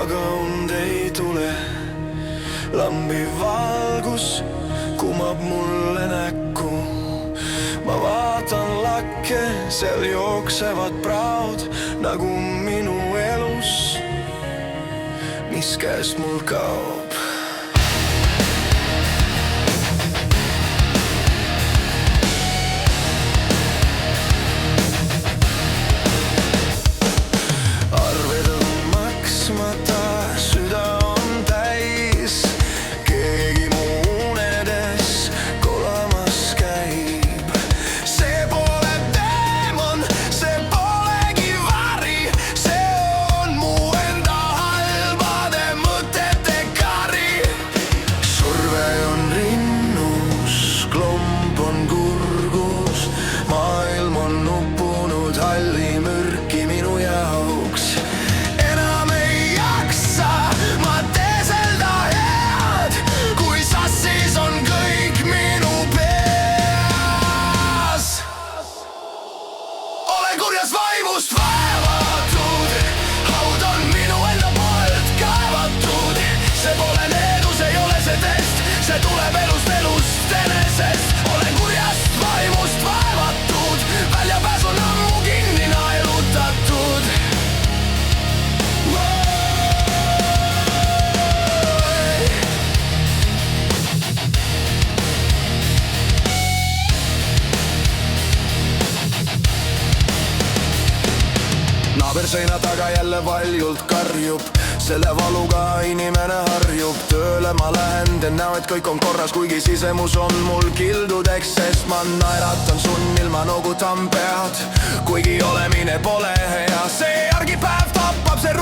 aga und ei tule. Lambi valgus kumab mulle näkku. Ma vaatan lakke, seal jooksevad praod nagu minu elus, mis käest mul kaob. Kurjas vaimust vaevatud, haud on minu enda poolt kaevatud. See pole needus, ei ole see test, see tuleb elust enesest. Olen kurjast vaimust vaevatud, väljapääs on ammu kinni naelutatud. Naaber seina taga jälle valjult karjub, selle valuga inimene harjub. Tööle ma lähen, teen näo, et kõik on korras, kuigi sisemus on mul kildudeks, sest ma naeratan sunnil, ma noogutan pead, kuigi olemine pole hea. See argipäev tapab, see